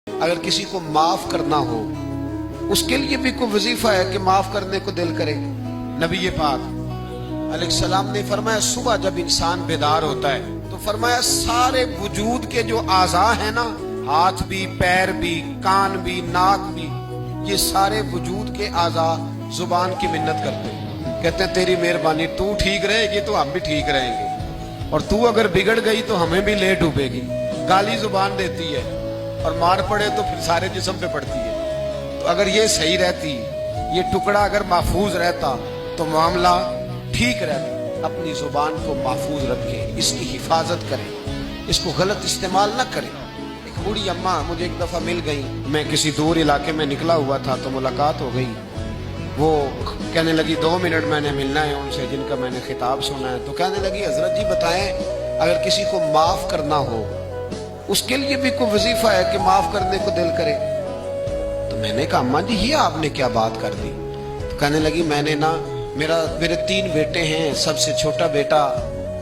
اگر کسی کو معاف کرنا ہو اس کے لیے بھی کوئی وظیفہ ہے کہ معاف کرنے کو دل کرے. نبی پاک علیہ السلام نے فرمایا صبح جب انسان بیدار ہوتا ہے تو فرمایا سارے وجود کے جو اعضاء ہیں نا، ہاتھ بھی، پیر بھی، کان بھی، ناک بھی، یہ سارے وجود کے اعضاء زبان کی منت کرتے ہیں، کہتے ہیں تیری مہربانی، تو ٹھیک رہے گی تو ہم بھی ٹھیک رہیں گے، اور تو اگر بگڑ گئی تو ہمیں بھی لے ڈوبے گی. گالی زبان دیتی ہے اور مار پڑے تو پھر سارے جسم پہ پڑتی ہے. تو اگر یہ صحیح رہتی، یہ ٹکڑا اگر محفوظ رہتا تو معاملہ ٹھیک رہتا. اپنی زبان کو محفوظ رکھے، اس کی حفاظت کرے، اس کو غلط استعمال نہ کرے. ایک بوڑھی اماں مجھے ایک دفعہ مل گئی، میں کسی دور علاقے میں نکلا ہوا تھا تو ملاقات ہو گئی. وہ کہنے لگی 2 منٹ میں نے ملنا ہے ان سے جن کا میں نے خطاب سنا ہے. تو کہنے لگی حضرت جی بتائیں اگر کسی کو معاف کرنا ہو اس کے لیے بھی کوئی وظیفہ ہے کہ معاف کرنے کو دل کرے. تو میں نے کہا اماں جی یہ آپ نے کیا بات کر دی؟ تو کہنے لگی میں نے میرے 3 بیٹے ہیں، سب سے چھوٹا بیٹا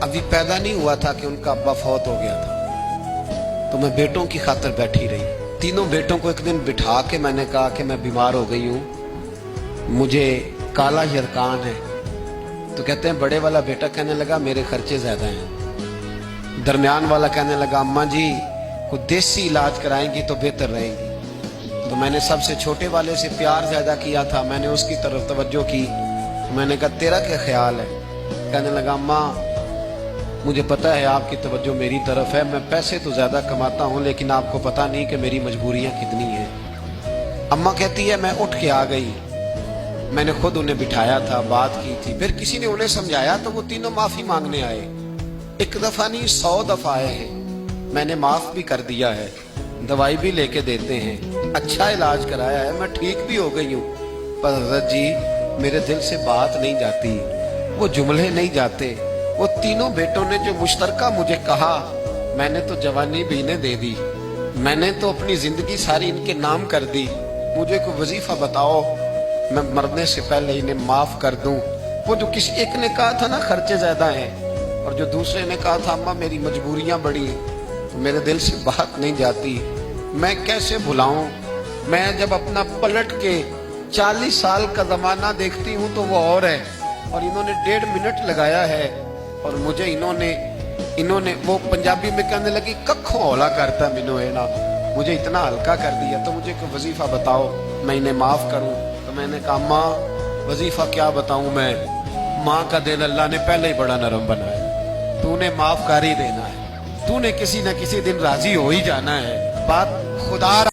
ابھی پیدا نہیں ہوا تھا کہ ان کا ابا فوت ہو گیا تھا، تو میں بیٹوں کی خاطر بیٹھی رہی. 3 بیٹوں کو ایک دن بٹھا کے میں نے کہا کہ میں بیمار ہو گئی ہوں، مجھے کالا یرکان ہے. تو کہتے ہیں بڑے والا بیٹا کہنے لگا میرے خرچے زیادہ ہیں. درمیان والا کہنے لگا اماں جی کوئی دیسی علاج کرائیں گی تو بہتر رہیں گی. تو میں نے سب سے چھوٹے والے سے پیار زیادہ کیا تھا، میں نے اس کی طرف توجہ کی. میں نے کہا تیرا کیا خیال ہے؟ کہنے لگا اماں مجھے پتہ ہے آپ کی توجہ میری طرف ہے، میں پیسے تو زیادہ کماتا ہوں لیکن آپ کو پتہ نہیں کہ میری مجبوریاں کتنی ہیں. اماں کہتی ہے میں اٹھ کے آ گئی، میں نے خود انہیں بٹھایا تھا، بات کی تھی، پھر کسی نے انہیں سمجھایا تو وہ تینوں معافی مانگنے آئے. 1 دفعہ نہیں 100 دفعہ آئے ہیں. میں نے معاف بھی کر دیا ہے، دوائی بھی لے کے دیتے ہیں، اچھا علاج کرایا ہے، میں ٹھیک بھی ہو گئی ہوں. پر حضرت جی میرے دل سے بات نہیں جاتی، وہ جملے نہیں جاتے. وہ 3 بیٹوں نے جو مشترکہ مجھے کہا، میں نے تو جوانی بھی انہیں دے دی، میں نے تو اپنی زندگی ساری ان کے نام کر دی. مجھے کوئی وظیفہ بتاؤ میں مرنے سے پہلے انہیں معاف کر دوں. وہ جو کسی ایک نے کہا تھا نا خرچے زیادہ ہیں، اور جو دوسرے نے کہا تھا اماں میری مجبوریاں بڑی ہیں، تو میرے دل سے بات نہیں جاتی. میں کیسے بھلاؤں؟ میں جب اپنا پلٹ کے 40 سال کا زمانہ دیکھتی ہوں تو وہ اور ہے، اور انہوں نے 1.5 منٹ لگایا ہے، اور مجھے انہوں نے وہ پنجابی میں کہنے لگی ککھوں اولا کرتا مینوں ہے نا، مجھے اتنا ہلکا کر دیا. تو مجھے کوئی وظیفہ بتاؤ میں انہیں معاف کروں. تو میں نے کہا ماں وظیفہ کیا بتاؤں میں، ماں کا دل اللہ نے پہلے ہی بڑا نرم بنایا، تو انہیں معاف کر ہی دینا ہے، تو نے کسی نہ کسی دن راضی ہو ہی جانا ہے. بات خدا